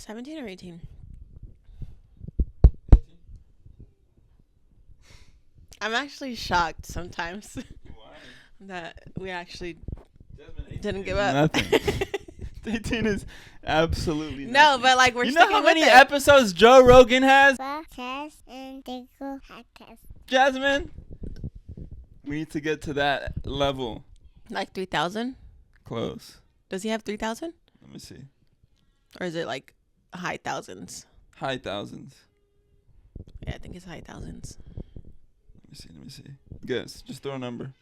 17 or 18? I'm actually shocked sometimes Why? that we actually Jasmine, 18 didn't is give up. Nothing. 18 is absolutely No, nothing. but like we're You know sticking how many with it. episodes Joe Rogan has? Podcast and Tickle Podcast. Jasmine? We need to get to that level. Like 3,000? Close. Does he have 3,000? Let me see. Or is it like high thousands? High thousands. Yeah, I think it's high thousands. Let me see. Guess. Just throw a number.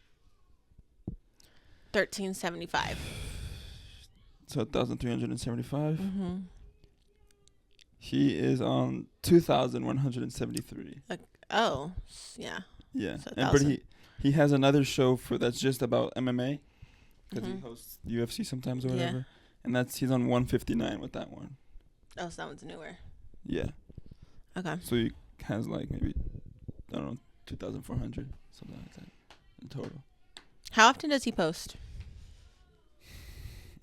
1375. So 1,375. Mm-hmm. He is on 2,173. Oh, yeah. Yeah. So But 1,000. he has another show that's just about MMA. Because he Mhm. hosts UFC sometimes or Yeah. whatever. And he's on 159 with that one. Oh, so that one's newer. Yeah. Okay. So he has like maybe, I don't know, 2,400, something like that in total. How often does he post?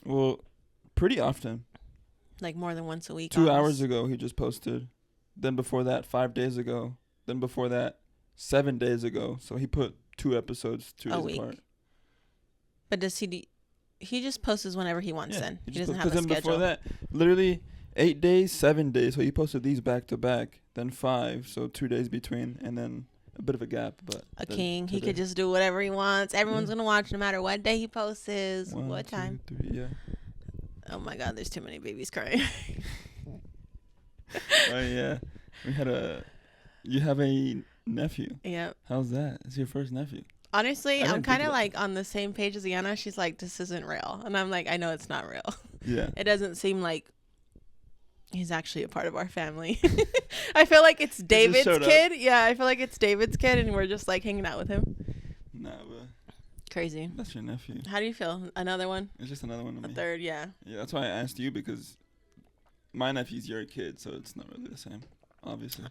Well, pretty often. Like more than once a week? 2 almost? hours ago he just posted. Then before that, 5 days ago. Then before that, 7 days ago. So he put 2 episodes 2 A days week. apart. But does he just posts whenever he wants then? He doesn't have a then schedule. before that, literally 8 days, 7 days. So he posted these back to back. Then 5, so 2 days between, and then a bit of a gap. But A then king. He today. could just do whatever he wants. Everyone's Yeah. going to watch no matter what day he posts, 1, what 2, time. 3, yeah. Oh my God, there's too many babies crying. Oh yeah, you have a nephew. Yep. How's that? It's your first nephew. Honestly, I I'm didn't think kind of about like on the same page as Iana. She's like, this isn't real. And I'm like, I know it's not real. Yeah. It doesn't seem like he's actually a part of our family. I feel like it's David's showed up. kid. Yeah, I feel like it's David's kid and we're just like hanging out with him. Nah, but Crazy. that's your nephew. How do you feel? Another one? It's just another one of A me. third, yeah. Yeah, that's why I asked you, because my nephew's your kid, so it's not really the same, obviously.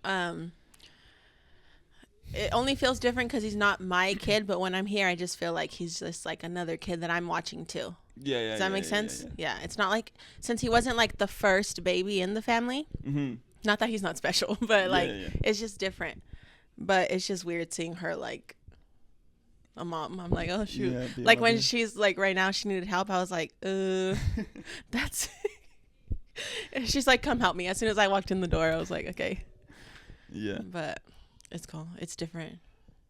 It only feels different because he's not my kid, but when I'm here, I just feel like he's just like another kid that I'm watching too. Yeah. Does that make sense? Yeah. Yeah. It's not like, since he wasn't like the first baby in the family, Mm-hmm. not that he's not special, but like yeah. it's just different. But it's just weird seeing her like a mom. I'm like, oh shoot. Yeah, be Like all when there. she's like right now she needed help, I was like, that's and she's like, come help me. As soon as I walked in the door, I was like, okay. Yeah. But it's cool. It's different.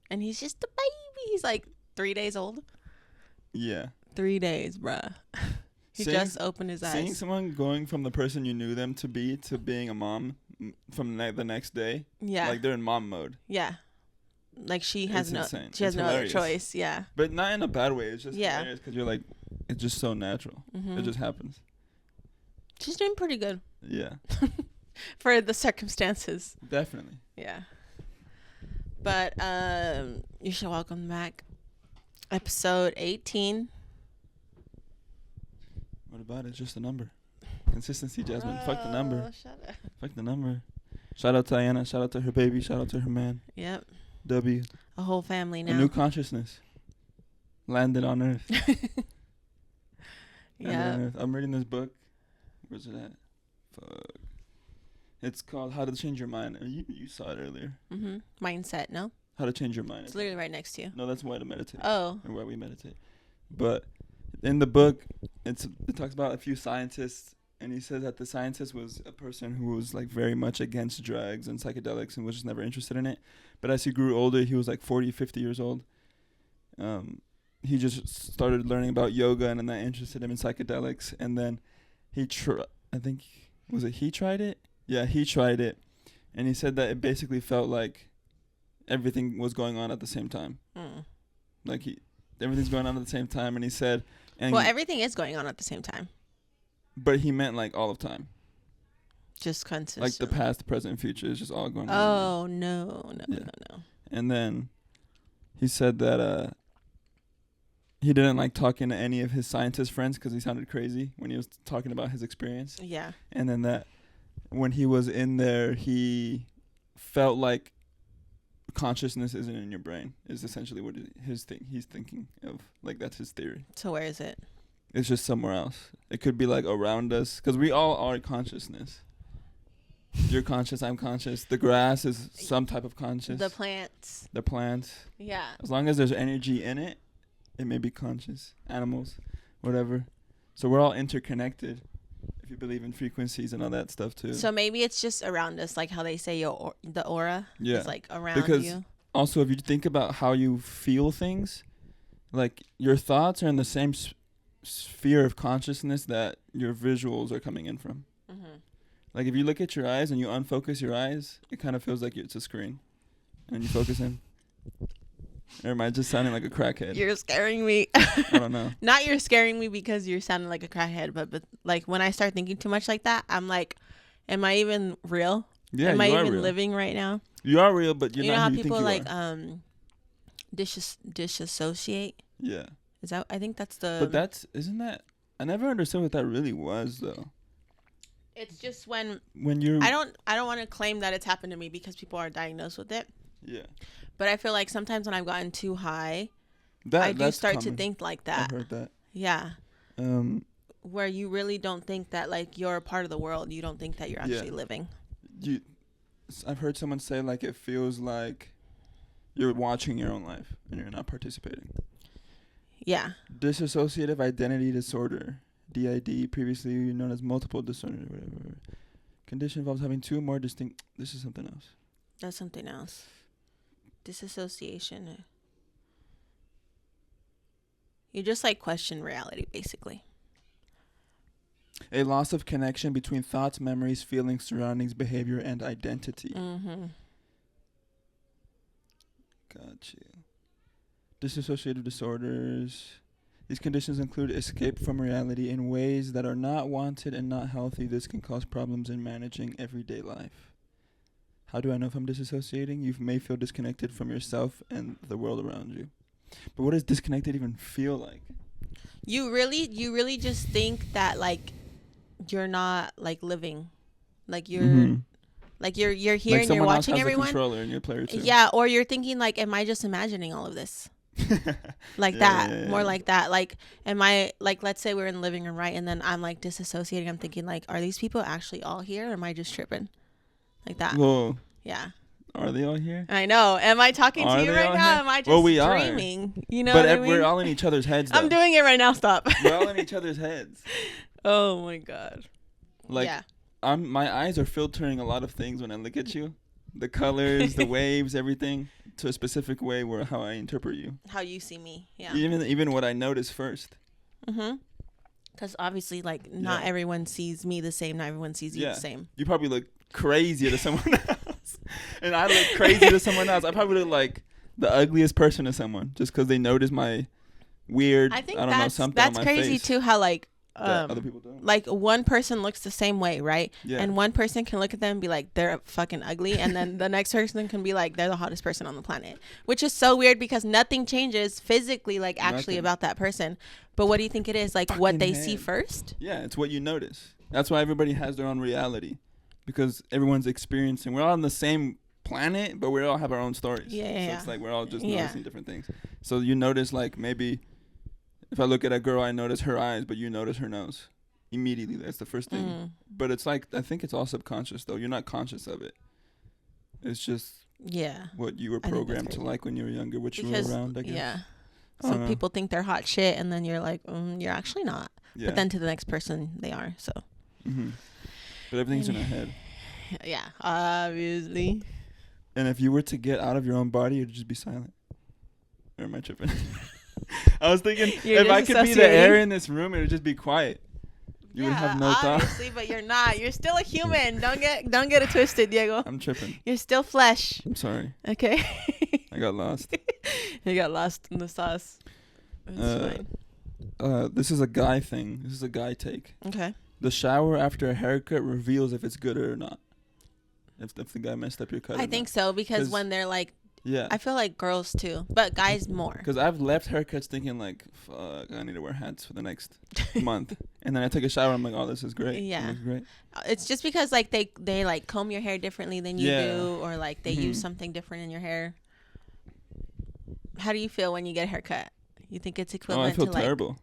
And he's just a baby. He's like 3 days old. Yeah. 3 days, bruh. He Seeing- just opened his Seeing eyes. someone going from the person you knew them to be to being a mom from the next day, Yeah. like they're in mom mode. Yeah. Like she has It's no insane. she has It's no hilarious. other choice. Yeah. But not in a bad way. It's just Yeah. hilarious because you're like, it's just so natural. Mhm. It just happens. She's doing pretty good Yeah, for the circumstances. definitely. Yeah. But you should welcome back episode 18. What about it? It's just a number. Consistency, Jasmine. Fuck the number. Oh, shut up. Fuck the number. Shout out to Diana. Shout out to her baby. Shout out to her man. Yep. W. A whole family A now. new consciousness. Landed on Earth. Landed Yeah. on Earth. I'm reading this book. Where's it at? Fuck. It's called How to Change Your Mind. You saw it earlier. Mhm. Mindset, no? How to Change Your Mind. It's literally right next to you. No, that's Why to Meditate. Oh. Or Why We Meditate. But in the book, it talks about a few scientists, and he said that the scientist was a person who was like very much against drugs and psychedelics and was just never interested in it. But as he grew older, he was like 40, 50 years old. He just started learning about yoga, and then that interested him in psychedelics. And then he he tried it? Yeah, he tried it. And he said that it basically felt like everything was going on at the same time. Mm. Like everything's going on at the same time, and he said, and Well, everything is going on at the same time. but he meant like all of time, Just consistent. like the past, the present, and future is just all going on. Oh, no. Yeah. No. And then he said that he didn't like talking to any of his scientist friends because he sounded crazy when he was talking about his experience. Yeah. And then that when he was in there, he felt like consciousness isn't in your brain is essentially what he's thinking of. Like that's his theory. So where is it? It's just somewhere else. It could be like around us because we all are consciousness. You're conscious. I'm conscious. The grass is some type of conscious. The plants. The plants. Yeah. As long as there's energy in it, it may be conscious. Animals, whatever. So we're all interconnected. If you believe in frequencies and all that stuff too. So maybe it's just around us, like how they say the aura is like around because you. Also, if you think about how you feel things, like your thoughts are in the same sphere of consciousness that your visuals are coming in from. Mm-hmm. Like if you look at your eyes and you unfocus your eyes, it kind of feels like it's a screen, and you focus in. Or am I just sounding like a crackhead? You're scaring me. I don't know. Not you're scaring me because you're sounding like a crackhead, but like when I start thinking too much like that, I'm like, am I even real? Yeah, am you I are even real. living right now? You are real, but you're You know not how who you think people you like are. disassociate? Yeah. Is that? I think that's the. But isn't that? I never understood what that really was though. It's just when you're. I don't want to claim that it's happened to me because people are diagnosed with it. Yeah. But I feel like sometimes when I've gotten too high, I do that's start common. to think like that. I've heard that. Yeah. Where you really don't think that like you're a part of the world. You don't think that you're actually living. I've heard someone say like it feels like you're watching your own life and you're not participating. Yeah. Dissociative identity disorder, DID, previously known as multiple disorder, whatever. Condition involves having two or more distinct. This is something else. That's something else. Disassociation. You just like question reality, basically. A loss of connection between thoughts, memories, feelings, surroundings, behavior, and identity. Mm-hmm. Got you. Dissociative disorders. These conditions include escape from reality in ways that are not wanted and not healthy. This can cause problems in managing everyday life. How do I know if I'm disassociating? You may feel disconnected from yourself and the world around you. But what does disconnected even feel like? You really just think that like you're not like living, like you're like you're here like and you're watching everyone. Controller and you're a player too. Yeah, or you're thinking like, am I just imagining all of this? Like more like that. Like, am I like, let's say we're in the living room, right? And then I'm like disassociating. I'm thinking like, are these people actually all here? Or am I just tripping? Like that. Whoa. Yeah. Are they all here? I know. Am I talking to you right now? Am I just we dreaming? Are. You know but what I mean? We're all in each other's heads, though. I'm doing it right now. Stop. We're all in each other's heads. Oh my God. Like, yeah. My eyes are filtering a lot of things when I look at you. The colors, the waves, everything, to a specific way where how I interpret you. How you see me. Yeah. Even what I notice first. Mm-hmm. Because obviously, like, not everyone sees me the same. Not everyone sees you the same. You probably look crazy to someone else. And I look crazy to someone else. I probably look like the ugliest person to someone just because they notice my weird, I don't know, something that's on my crazy face too, how like that other people don't. Like one person looks the same way, right? Yeah. And one person can look at them and be like, they're fucking ugly, and then the next person can be like, they're the hottest person on the planet, which is so weird because nothing changes physically, like actually about that person. But what do you think it is? Like fucking what they see first? Yeah, it's what you notice. That's why everybody has their own reality, because everyone's experiencing. We're all on the same planet, but we all have our own stories. Yeah. So it's like we're all just noticing different things. So you notice, like, maybe if I look at a girl, I notice her eyes, but you notice her nose immediately. That's the first thing. Mm. But it's like, I think it's all subconscious, though. You're not conscious of it. It's just what you were programmed to like when you were younger, what you were around, I guess. Yeah. Some people think they're hot shit, and then you're like, you're actually not. Yeah. But then to the next person, they are. So. Mm-hmm. But everything's in our head. Yeah, obviously. And if you were to get out of your own body, you'd just be silent. Or am I tripping? I was thinking, if I could be the air in this room, it would just be quiet. You would have no thought. Obviously, but you're not. You're still a human. Don't get it twisted, Diego. I'm tripping. You're still flesh. I'm sorry. Okay. I got lost. You got lost in the sauce. It's fine. This is a guy thing. This is a guy take. Okay. The shower after a haircut reveals if it's good or not. If the guy messed up your cut. I think so, because when they're like, I feel like girls too, but guys more. Because I've left haircuts thinking like, fuck, I need to wear hats for the next month. And then I take a shower, I'm like, oh, this is great. Yeah. It looks great. It's just because like they like comb your hair differently than you do, or like they use something different in your hair. How do you feel when you get a haircut? You think it's equivalent to I feel terrible.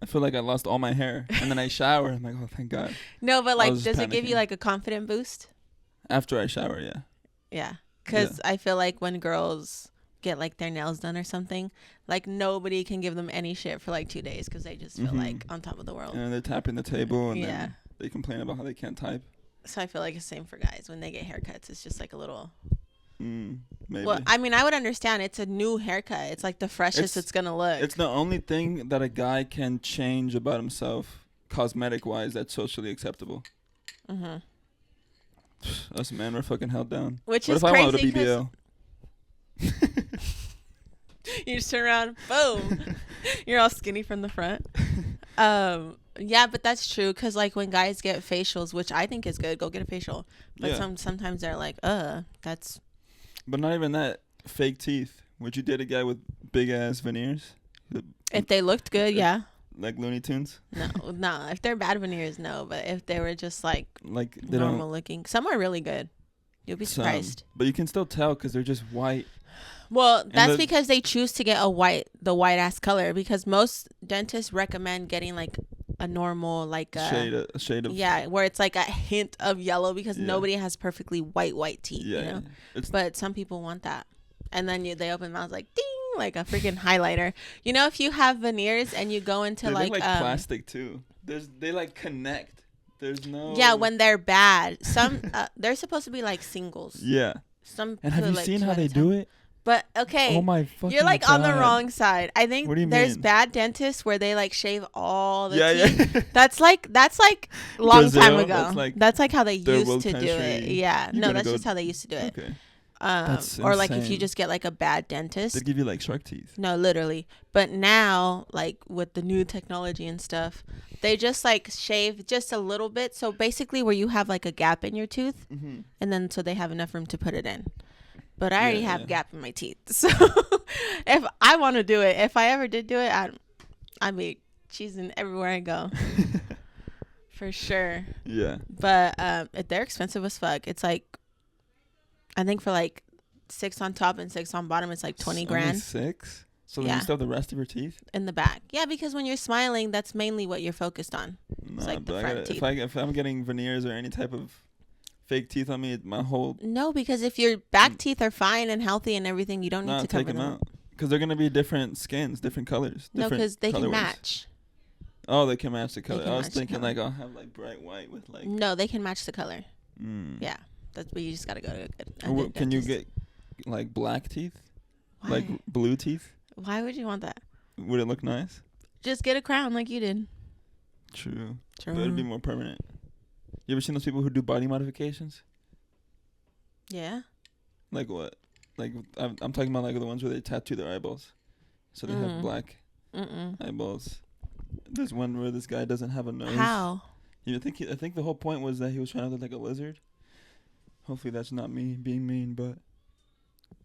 I feel like I lost all my hair. And then I shower. I'm like, oh, thank God. No, but like, does it give you like a confident boost? After I shower, yeah. Yeah. Because I feel like when girls get like their nails done or something, like nobody can give them any shit for like 2 days because they just feel like on top of the world. And they're tapping the table and Yeah. then they complain about how they can't type. So I feel like it's the same for guys. When they get haircuts, it's just like a little... Maybe. Well, I mean, I would understand. It's a new haircut. It's like the freshest it's going to look. It's the only thing that a guy can change about himself, cosmetic-wise, that's socially acceptable. Mm-hmm. Us men were fucking held down. Which what is if crazy. I wanted a BBL? You just turn around, boom. You're all skinny from the front. Yeah, but that's true. Because, like, when guys get facials, which I think is good, go get a facial. But sometimes they're like, that's... But not even that. Fake teeth. Would you date a guy with big-ass veneers? If they looked good, yeah. Like Looney Tunes? No. If they're bad veneers, no. But if they were just, like they normal looking. Some are really good. You'll be surprised. But you can still tell because they're just white. Well, that's because they choose to get the white-ass color. Because most dentists recommend getting, like, a normal, like a shade of... Yeah, where it's like a hint of yellow because nobody has perfectly white teeth, you know? But some people want that. And then they open mouths like, ding, like a freaking highlighter. You know, if you have veneers and you go into they like... look like plastic, too. They, like, connect. There's no... Yeah, when they're bad. Some, they're supposed to be like singles. Yeah. Some. And have you seen how they do it? But okay, oh my fucking you're like God. on the wrong side. I think there's bad dentists where they like shave all the teeth. Yeah. That's like long Brazil, time ago. That's like how they used to do it. Yeah. No, that's just how they used to do it. Okay. Or like if you just get like a bad dentist. They give you like shark teeth. No, literally. But now, like with the new technology and stuff, they just like shave just a little bit. So basically where you have like a gap in your tooth and then so they have enough room to put it in. But I already have a gap in my teeth. So if I want to do it, if I ever did do it, I'd be cheesing everywhere I go. For sure. Yeah. But they're expensive as fuck. It's like, I think for like 6 on top and 6 on bottom, it's like 20 grand. 6? So then you still have the rest of your teeth? In the back. Yeah, because when you're smiling, that's mainly what you're focused on. It's like the front teeth. If I'm getting veneers or any type of fake teeth on me, my whole... No, because if your back teeth are fine and healthy and everything, you don't need to cover them out. Because they're going to be different skins, different colors. No, because they can match. Oh, they can match the color. I was thinking like I'll have like bright white with like... No, they can match the color. Yeah. That's where you just got to go to a good Can you get like black teeth? Why? Like blue teeth? Why would you want that? Would it look nice? Just get a crown like you did. True. But it'd be more permanent. You ever seen those people who do body modifications? Yeah. Like what? Like I'm talking about like the ones where they tattoo their eyeballs, so they have black eyeballs. There's one where this guy doesn't have a nose. How? I think the whole point was that he was trying to look like a lizard. Hopefully that's not me being mean, but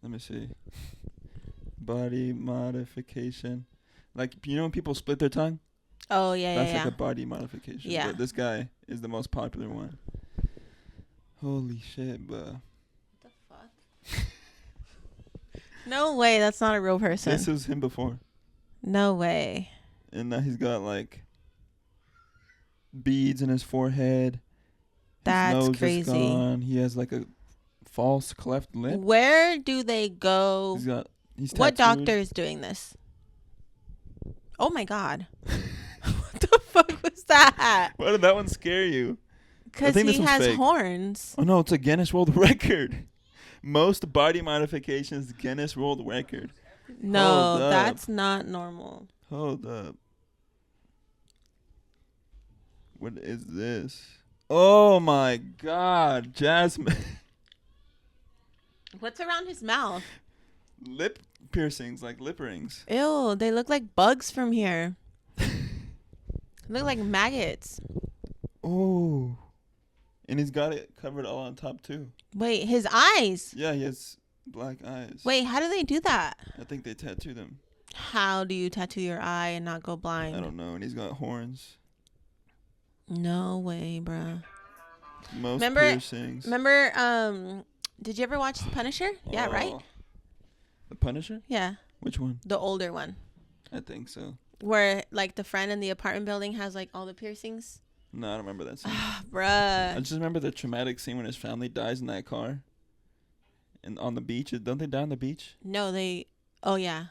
let me see. Body modification, like when people split their tongue. Oh, yeah, that's like a body modification. Yeah. But this guy is the most popular one. Holy shit, bro. What the fuck? No way, that's not a real person. This was him before. No way. And now he's got like beads in his forehead. That's his nose crazy. Is gone. He has like a false cleft lip. Where do they go? What doctor is doing this? Oh my God. What the fuck was that? Why did that one scare you? Because he has horns. Oh no, it's a Guinness World Record. Most body modifications, Guinness World Record. No, that's not normal. Hold up. What is this? Oh my God, Jasmine. What's around his mouth? Lip piercings, like lip rings. Ew, they look like bugs from here. They look like maggots. Oh. And he's got it covered all on top too. Wait, his eyes? Yeah, he has black eyes. Wait, how do they do that? I think they tattoo them. How do you tattoo your eye and not go blind? I don't know. And he's got horns. No way, bruh. Most piercings. Remember, did you ever watch The Punisher? Yeah, right? The Punisher? Yeah. Which one? The older one. I think so. Where, like, the friend in the apartment building has, like, all the piercings. No, I don't remember that scene. I Bruh. just remember the traumatic scene when his family dies in that car. And on the beach. Don't they die on the beach? No, they. Oh yeah.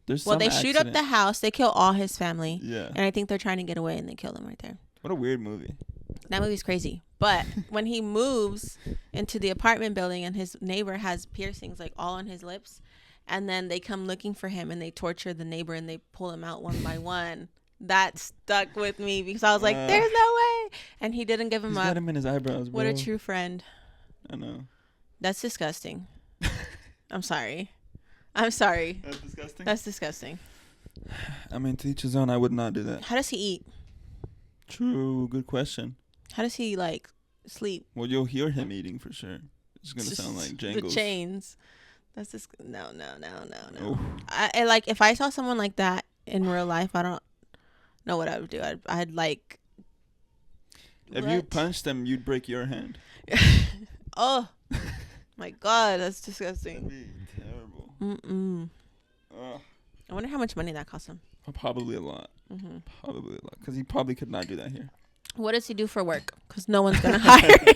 There's Well, some they shoot up accident. the house. They kill all his family, Yeah. and I think they're trying to get away, and they kill them right there. What a weird movie. That movie's crazy. But when he moves into the apartment building, and his neighbor has piercings like all on his lips, and then they come looking for him, and they torture the neighbor, and they pull him out one by one. That stuck with me because I was like, "There's no way," and he didn't give him He's up. got him in his eyebrows, bro. What a true friend. I know. That's disgusting. I'm sorry. I'm sorry. That's disgusting. That's disgusting. I mean, to each his own. I would not do that. How does he eat? True. Good question. How does he like sleep? Well, you'll hear him eating for sure. It's gonna sound like Jangles. The chains. That's just no. Oh. I like if I saw someone like that in real life, I don't know what I would do. I'd like. If you punched them, you'd break your hand. Oh my God, that's That'd disgusting. be terrible. Ugh. I wonder how much money that cost him. Probably a lot. Mm-hmm. Probably a lot. Because he probably could not do that here. What does he do for work? Because no one's gonna hire him.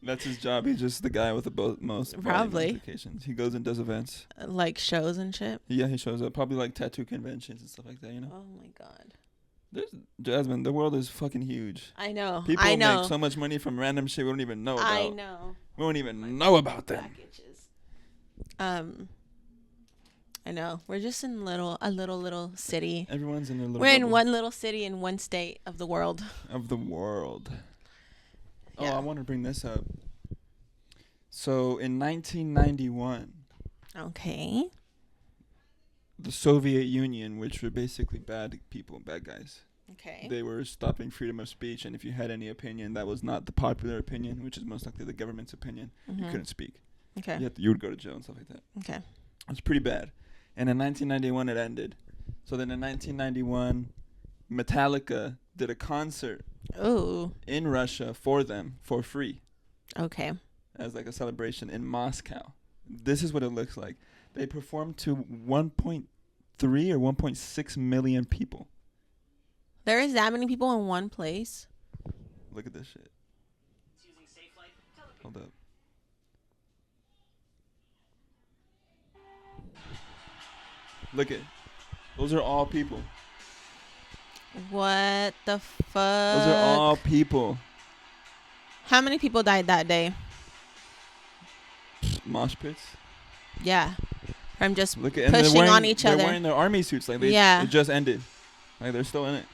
That's his job. He's just the guy with the most volume Probably. notifications. He goes and does events. Like shows and shit. Yeah, he shows up. Probably like tattoo conventions and stuff like that, you know? Oh my God. There's Jasmine, the world is fucking huge. I know. People I know. make so much money from random shit we don't even know about. I know. We don't even know about them. Packages. I know. We're just in a little city. Everyone's in their little We're in bubble one little city in one state of the world. of the world. Yeah. Oh, I want to bring this up. So in 1991, Okay. the Soviet Union, which were basically bad people, bad guys, Okay. they were stopping freedom of speech, and if you had any opinion that was not the popular opinion, which is most likely the government's opinion, you couldn't speak. Okay. You would go to jail and stuff like that. Okay. It was pretty bad. And in 1991, it ended. So then in 1991, Metallica did a concert Ooh. in Russia for them for free Okay. as like a celebration in Moscow. This is what it looks like. They performed to 1.3 or 1.6 million people. There is that many people in one place. Look at this shit. Hold up. Look at. Those are all people. What the fuck? Those are all people. How many people died that day? Mosh pits. Yeah. From just Look at and they're pushing wearing, on each they're other. wearing their army suits like they Yeah. it just ended. Like they're still in it.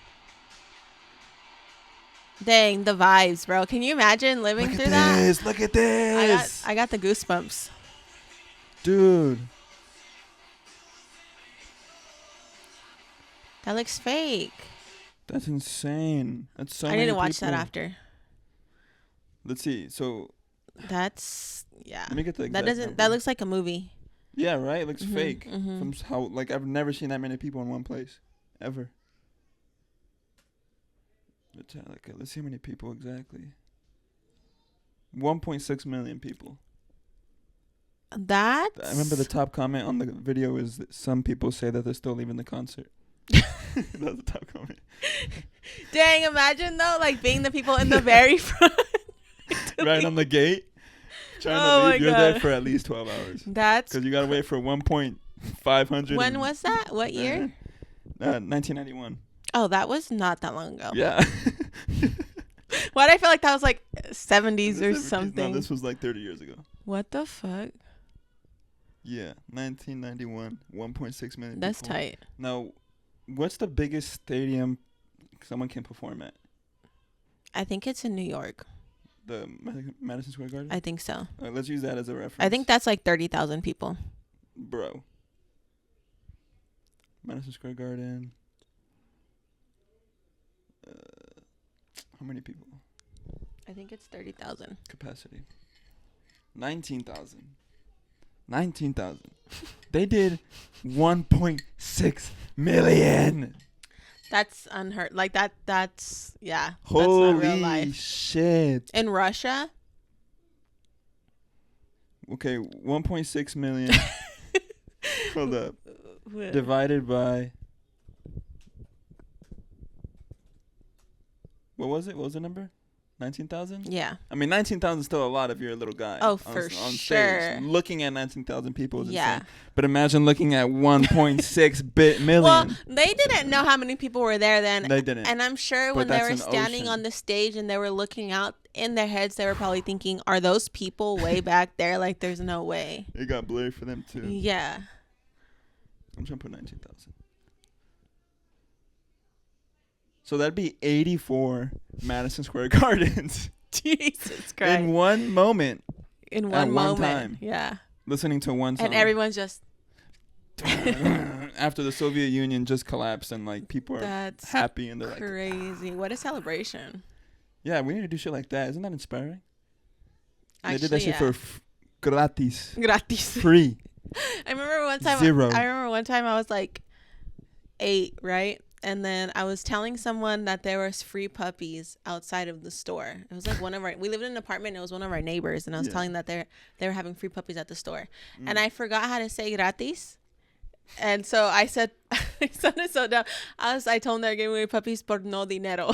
Dang, the vibes, bro. Can you imagine living Look through at that? this. Look at this. I got the goosebumps. Dude. That looks fake. That's insane. That's so I many need to watch that people. after. Let's see. So That's yeah. let me get the That exact doesn't. number. That looks like a movie. Yeah, right? It looks Mhm, fake. mhm. From how like I've never seen that many people in one place. Ever. Metallica. Let's see how many people exactly. 1.6 million people. That I remember the top comment on the video is that some people say that they're still leaving the concert. That was the top comment. Dang, imagine though, like being the people in the very front. Right on the gate. Trying Oh to my leave. You're there God. for at least 12 hours. That's Because you got to wait for 1.500. when was that? What year? 1991. Oh, that was not that long ago. Yeah. Why did I feel like that was like 70s or This- something? No, this was like 30 years ago. What the fuck? Yeah, 1991, 1.6 million That's people. tight. Now, what's the biggest stadium someone can perform at? I think it's in New York. The Madison Square Garden? I think so. Let's use that as a reference. I think that's like 30,000 people. Bro. Madison Square Garden. How many people? I think it's 30,000. Capacity. 19,000. 19,000. They did 1.6 million. That's unheard. Like that's yeah. That's not real Holy life. shit. In Russia? Okay, 1.6 million. Hold up. Divided by what was it? What was the number? 19,000? Yeah. I mean, 19,000 is still a lot if you're a little guy. Oh, on for stage. sure. Looking at 19,000 people is Yeah. insane. But imagine looking at 1.6 million. Well, they didn't know how many people were there then. They didn't. And I'm sure But when they that's were an standing ocean. on the stage and they were looking out in their heads, they were probably thinking, are those people way back there? Like, there's no way. It got blurry for them, too. Yeah. I'm trying to put 19,000. So that'd be 84 Madison Square Gardens. Jesus Christ. In one moment, In at one one moment. time. Yeah. listening to one song. And everyone's just. After the Soviet Union just collapsed and like people are That's happy and they're like, crazy. What a celebration. yeah, we need to do shit like that. Isn't that inspiring? Actually, They did that shit for gratis. gratis. Free. I remember one time. Zero. I remember one time I was like 8, right? And then I was telling someone that there was free puppies outside of the store. It was like one of our. We lived in an apartment. And it was one of our neighbors, and I was telling that they were having free puppies at the store, and I forgot how to say gratis, and so I said, I said it so dumb. I told them they're giving away puppies por no dinero.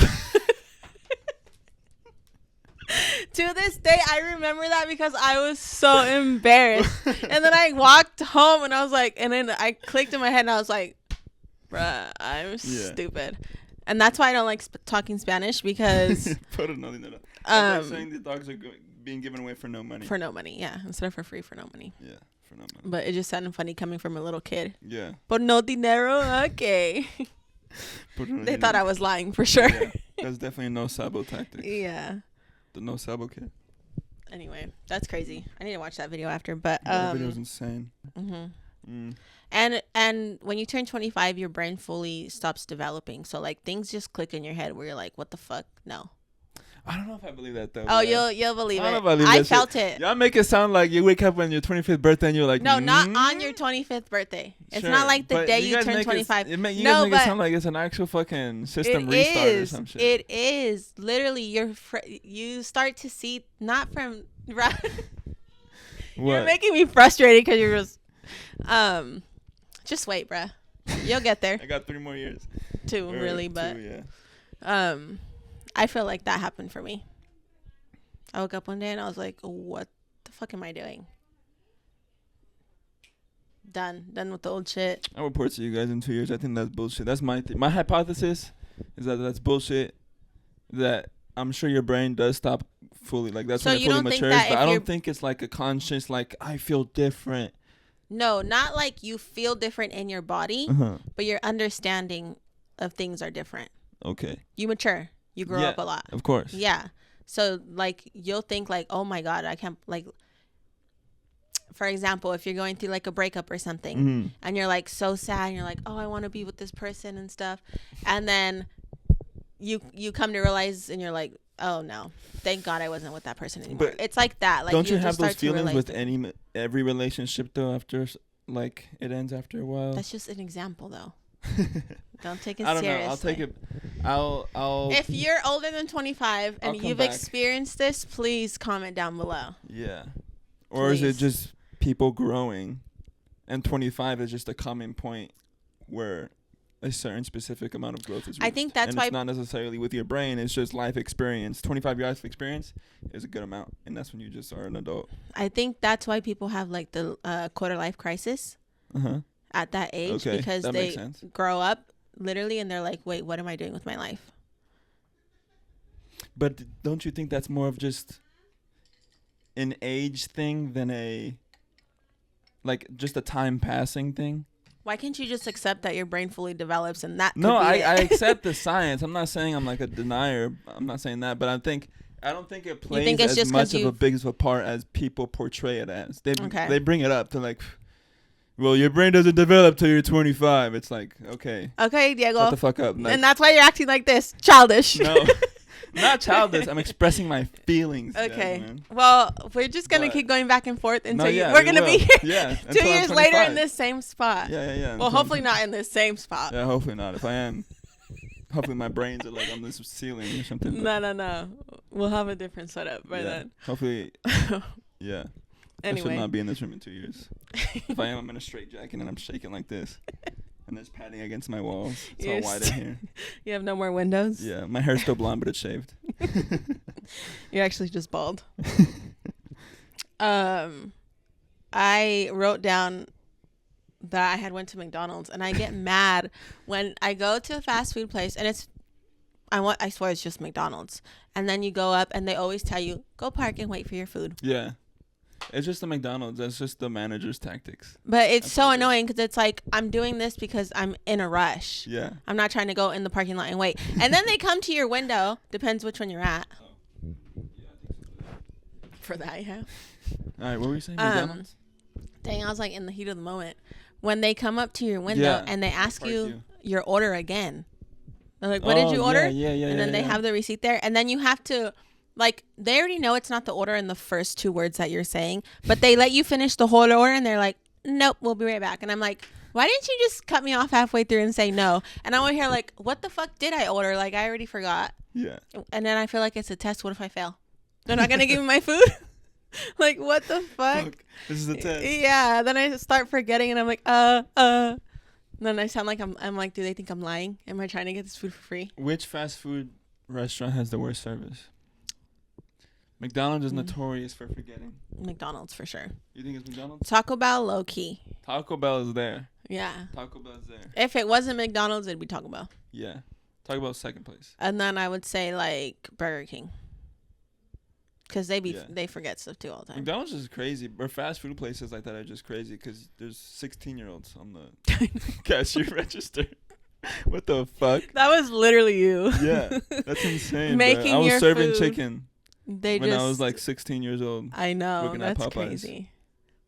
To this day, I remember that because I was so embarrassed. And then I walked home and I was like, and then I clicked in my head and I was like, bruh, I'm stupid. And that's why I don't like talking Spanish because Por no dinero. That's like saying the dogs are being given away for no money. For no money, yeah. Instead of for free, for no money. Yeah, for no money. But it just sounded funny coming from a little kid. Yeah. Por no dinero, okay. They thought I was lying for sure. Yeah, that's definitely no sabo tactics. Yeah. The no sabo kid. Anyway, that's crazy. I need to watch that video after. But That video was insane. And when you turn 25, your brain fully stops developing. So like things just click in your head where you're like, what the fuck? No. I don't know if I believe that though. Oh, you'll believe I don't it. know if I believe I that felt shit. it. Y'all make it sound like you wake up on your 25th birthday and you're like, No, not on your 25th birthday. It's Sure, not like the but day you you guys turn make 25. You guys No, make it but sound like it's an actual fucking system it restart or is. some shit. It is. Literally, you start to see, not from... You're What? making me frustrated because you're just wait, bruh. You'll get there. I got 3 more years. Too, Or really, 2, but yeah. I feel like that happened for me. I woke up one day and I was like, what the fuck am I doing? Done with the old shit. I'll report to you guys in 2 years. I think that's bullshit. That's my my hypothesis is that that's bullshit. That I'm sure your brain does stop fully. Like that's So when it you fully don't think matures. that But if I you're- don't think it's like a conscious like I feel different. No, not like you feel different in your body, but your understanding of things are different. Okay. You mature. You grow up a lot. Of course. Yeah. So like you'll think like, oh my God, I can't, like, for example, if you're going through like a breakup or something and you're like so sad and you're like, oh, I want to be with this person and stuff. And then you come to realize and you're like, oh no, thank God I wasn't with that person anymore. But it's like that. Like, don't you just have those start to feelings realize with it. every relationship though after like it ends after a while? That's just an example though. Don't take it I don't seriously. know. I'll take it. I'll. If you're older than 25 I'll and come you've back. experienced this, please comment down below. Yeah. Or is it Please. just people growing, and 25 is just a common point where a certain specific amount of growth is reached? I think that's and why- it's not necessarily with your brain. It's just life experience. 25 years of experience is a good amount, and that's when you just are an adult. I think that's why people have like the quarter life crisis at that age, Okay, because that they makes sense. grow up literally and they're like, wait, what am I doing with my life? But don't you think that's more of just an age thing than just a time passing thing? Why can't you just accept that your brain fully develops and that No, could I be it? accept the science. I'm not saying I'm like a denier. I'm not saying that, but I don't think it plays think it's as just 'cause much of a big of a part as people portray it as. Okay. They bring it up to like, well, your brain doesn't develop till you're 25. It's like, okay, Okay, Diego. shut the fuck up. Like, And that's why you're acting like this. Childish. no, not childish. I'm expressing my feelings. Okay. Jasmine. Well, we're just going to But- keep going back and forth until No, yeah, we're we going to be will. here Yeah, 2 until I'm years later 25. in this same spot. Yeah. Well, until I'm- hopefully not in this same spot. Yeah, hopefully not. If I am, hopefully my brains are like on this ceiling or something. but No. We'll have a different setup by yeah, then. hopefully, yeah. I should Anyway. not be in this room in 2 years. If I am, I'm in a straight jacket and I'm shaking like this. And there's padding against my walls. It's You're all white in here. You have no more windows? Yeah, my hair's still blonde, but it's shaved. You're actually just bald. I wrote down that I had went to McDonald's, and I get mad when I go to a fast food place, and I swear it's just McDonald's, and then you go up and they always tell you, go park and wait for your food. Yeah. It's just the McDonald's. That's just the manager's tactics. But it's That's so what it is. annoying because it's like, I'm doing this because I'm in a rush. Yeah. I'm not trying to go in the parking lot and wait. And then they come to your window. Depends which one you're at. For that, yeah. All right, what were you saying? McDonald's? Dang, I was like in the heat of the moment. When they come up to your window Yeah. and they ask Park you you. your order again. They're like, what did you order? Yeah. And then they have the receipt there. And then you have to, like, they already know it's not the order in the first 2 words that you're saying. But they let you finish the whole order and they're like, nope, we'll be right back. And I'm like, why didn't you just cut me off halfway through and say no? And I'm over here like, what the fuck did I order? Like, I already forgot. Yeah. And then I feel like it's a test. What if I fail? They're not going to give me my food? Like, what the fuck? Fuck, this is a test. Yeah. Then I start forgetting and I'm like, And then I sound like I'm like, do they think I'm lying? Am I trying to get this food for free? Which fast food restaurant has the worst service? McDonald's is notorious for forgetting. McDonald's for sure. You think it's McDonald's? Taco Bell, low key. Taco Bell is there. Yeah. Taco Bell is there. If it wasn't McDonald's, it'd be Taco Bell. Yeah. Taco Bell's second place. And then I would say like Burger King. Because Yeah. they forget stuff too all the time. McDonald's is crazy. Or fast food places like that are just crazy because there's 16-year-olds on the cashier register. What the fuck? That was literally you. Yeah. That's insane. Making bro. I was your serving food. chicken They when just. I was like 16 years old. I know. working at That's Popeyes. crazy.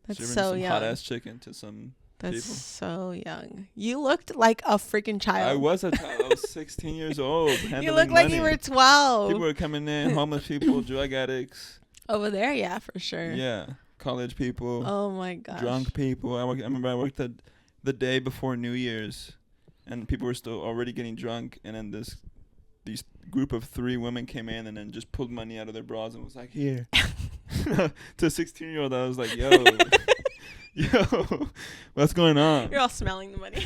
That's Serving so some young. hot ass chicken to some That's people. so young. You looked like a freaking child. I was a child. I was 16 years old. You handling look like money. you were 12. People were coming in, homeless people, drug addicts. Over there, yeah, for sure. Yeah, college people, Oh my gosh. drunk people. I remember I worked the day before New Year's, and people were still already getting drunk. And then these group of 3 women came in and then just pulled money out of their bras and was like, "Here." To a 16-year-old, I was like, "Yo, yo, what's going on?" You're all smelling the money.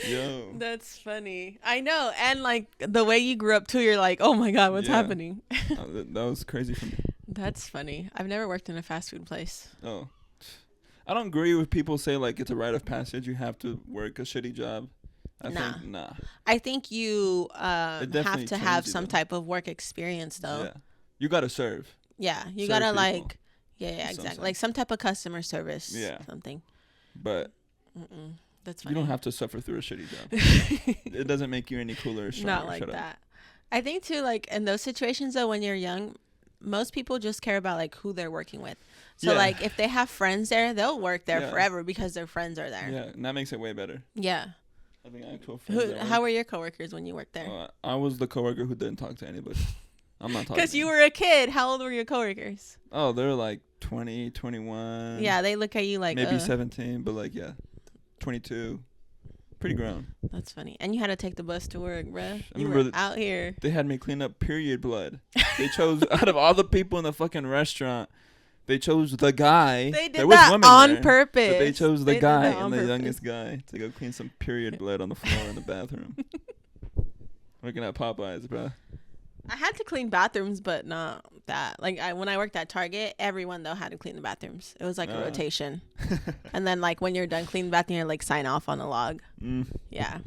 Yo. That's funny. I know. And like the way you grew up too, you're like, oh my God, what's Yeah. happening? That was crazy for me. That's funny. I've never worked in a fast food place. Oh. I don't agree with people say like it's a rite of passage. You have to work a shitty job. I think nah. I think you definitely have to trains have you, some though. type of work experience though. Yeah. You gotta serve. Yeah. You Serve gotta people. like, yeah, In some exactly. sense. Like some type of customer service. Yeah. Something. But That's funny. you don't have to suffer through a shitty job. It doesn't make you any cooler or stronger. Not like Shut up. that. I think too, like in those situations though, when you're young, most people just care about like who they're working with. So Yeah. like if they have friends there, they'll work there Yeah. forever because their friends are there. Yeah, and that makes it way better. Yeah. Having actual friends. How were your coworkers when you worked there? I was the coworker who didn't talk to anybody. I'm not talking. Because to you them. were a kid. How old were your coworkers? Oh, they're like 20, 21. Yeah, they look at you like maybe 17, but like 22. Pretty grown. That's funny. And you had to take the bus to work, bruh. I You remember were out here. They had me clean up period blood. They chose out of all the people in the fucking restaurant. They chose the guy. They did there was that women on there, purpose. But they chose the They did guy that on and the purpose. youngest guy to go clean some period blood on the floor in the bathroom. Working at Popeyes, bro. I had to clean bathrooms, but not that. Like when I worked at Target, everyone though had to clean the bathrooms. It was like a rotation. And then like when you're done cleaning the bathroom, you like sign off on the log. Yeah.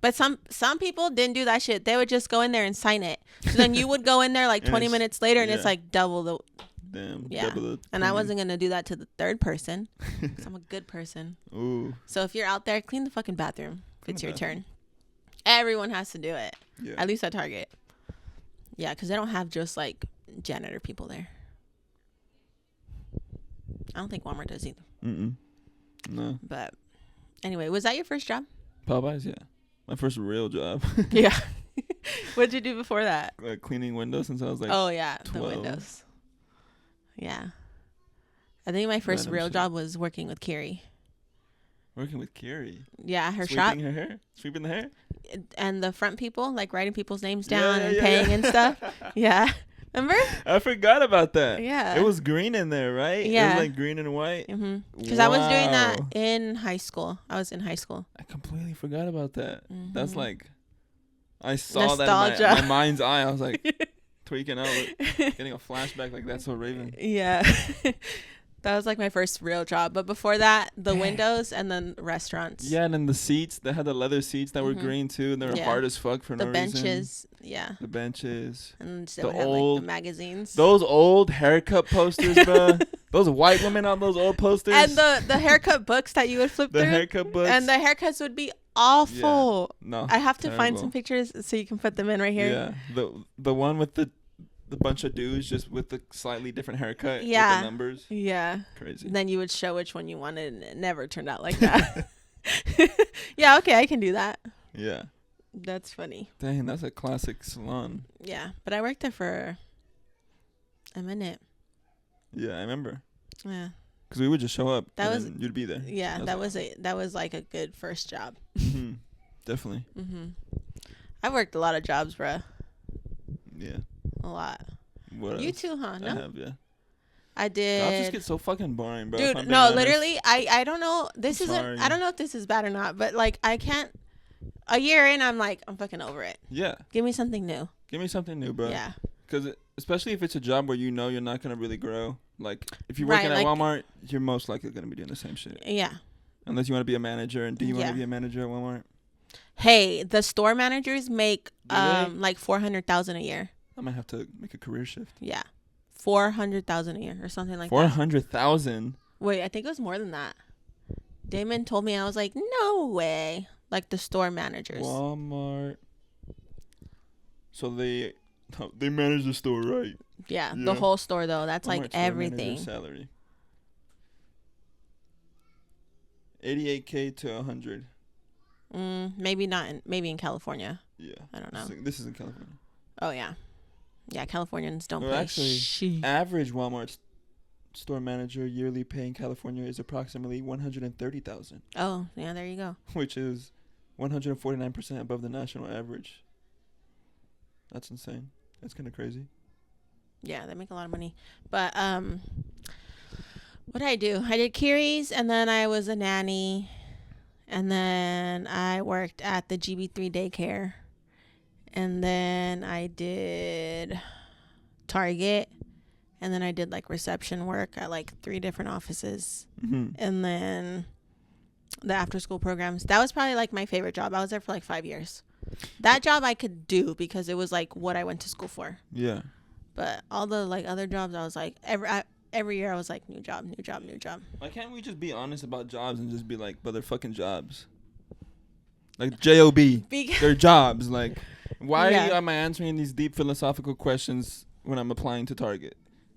But some people didn't do that shit. They would just go in there and sign it. So then you would go in there like And 20 it's- minutes later and it's yeah. like double the. Damn. Yeah. Double the And I cleaning. wasn't going to do that to the third person. 'Cause I'm a good person. Ooh. So if you're out there, clean the fucking bathroom. If Clean it's the your bathroom. turn. Everyone has to do it. Yeah. At least at Target. Yeah, because they don't have just like janitor people there. I don't think Walmart does either. No. But anyway, was that your first job? Popeyes, yeah. My first real job. Yeah. What'd you do before that? Like cleaning windows since I was like Oh yeah, 12. the windows. Yeah. I think my first Random real shit. job was working with Kiri. working with Carrie. Yeah, her Sweeping shop. her hair? Sweeping the hair? And the front people, like writing people's names Yeah, down yeah, and yeah, paying yeah. and stuff. Yeah. Remember? I forgot about that. Yeah. It was green in there, right? Yeah. It was like green and white. Because I was doing that Wow. in high school. I was in high school. I completely forgot about that. That's Mhm. like, I saw that in Nostalgia. my mind's eye. I was like tweaking out, getting a flashback like That's So Raven. Yeah. That was like my first real job. But before that, the Dang. windows and then restaurants. Yeah, and then the seats, they had the leather seats that were Mhm. green too, and they were Yeah. hard as fuck for The no benches. reason. Yeah. The benches. And they The would have like old- the magazines. Those old haircut posters, bro. Those white women on those old posters. And the haircut books that you would flip the through. haircut books. And the haircuts would be awful. No. I have to find terrible. some pictures so you can put them in right here. Yeah. The one with the bunch of dudes just with the slightly different haircut. Yeah. With the numbers. Yeah. Crazy. And then you would show which one you wanted, and it never turned out like that. Yeah, okay, I can do that. Yeah. That's funny. Dang, that's a classic salon. Yeah, but I worked there for a minute. Yeah, I remember. Yeah, Because we would just show up. That and was- then you'd be there. yeah, That's that was like a good first job. Mhm. Definitely. I've worked a lot of jobs, bruh. Yeah. A lot. What You else? too, huh? I No, have, yeah. I Jobs just did. get so fucking boring, bro. if I'm Dude, being no, honest. literally, I don't know. This I'm isn't. sorry. I don't know if this is bad or not, but like I can't. A year in, I'm like, I'm fucking over it. Yeah. Give me something new. Give me something new, bro. Yeah. Because especially if it's a job where you know you're not going to really grow. Like, if you're Right, working at like- Walmart, you're most likely going to be doing the same shit. Yeah. Unless you want to be a manager. And do you want Yeah. to be a manager at Walmart? Hey, the store managers make Do they? like 400,000 a year. I might have to make a career shift. Yeah. 400,000 a year or something like that. 400,000? Wait, I think it was more than that. Damon told me, I was like, no way. Like the store managers. Walmart. So they manage the store, right? Yeah, Yeah. the whole store though. That's like Walmart store manager everything. Salary. 88K to 100. Maybe not. Maybe in California. Yeah. I don't know. This is in California. Oh yeah, yeah. Californians don't Well, pay actually, shit. Average Walmart store manager yearly pay in California is approximately 130,000, Oh yeah, there you go. which is 149% above the national average. That's insane. That's kind of crazy. Yeah, they make a lot of money. But what did I do? I did Kiri's, and then I was a nanny, and then I worked at the GB3 daycare, and then I did Target, and then I did like reception work at like 3 different offices, Mm-hmm. and then the after school programs. That was probably like my favorite job. I was there for like 5 years. That job I could do because it was like what I went to school for. Yeah. But all the like other jobs, I was like every year I was like new job, new job, new job. Why can't we just be honest about jobs and just be like, but they're fucking jobs? Like J-O-B. Because They're jobs. Like, why Yeah. am I answering these deep philosophical questions when I'm applying to Target?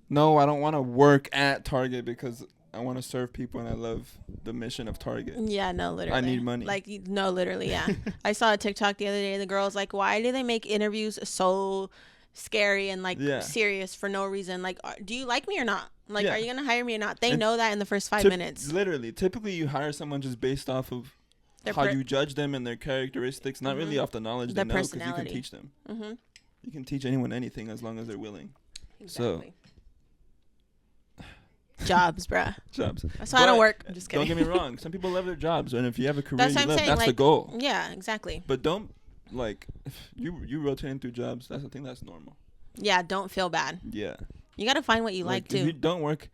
No, I don't want to work at Target because I want to serve people and I love the mission of Target. yeah, no, literally. need money. Like no, literally, yeah. I saw a TikTok the other day. The girl was like, "Why do they make interviews so scary and like Yeah. serious for no reason? Like, do you like me or not? Like, Yeah. are you gonna hire me or not?" They And know that in the first 5 Typ- minutes. Literally. Typically, you hire someone just based off of Their how per- you judge them and their characteristics, not really Mhm. off the knowledge Their they know, because you can personality. teach them. Mhm. You can teach anyone anything as long as they're willing. Exactly. Jobs, bruh. Jobs. That's why I don't But work. I'm just kidding. Don't get me wrong. Some people love their jobs, and if you have a career That's you what I'm love, saying, that's the like- goal. Yeah, exactly. But don't, like, if you rotating through jobs. That's the thing. That's normal. Yeah, don't feel bad. Yeah. You gotta find what you like If you too. don't work,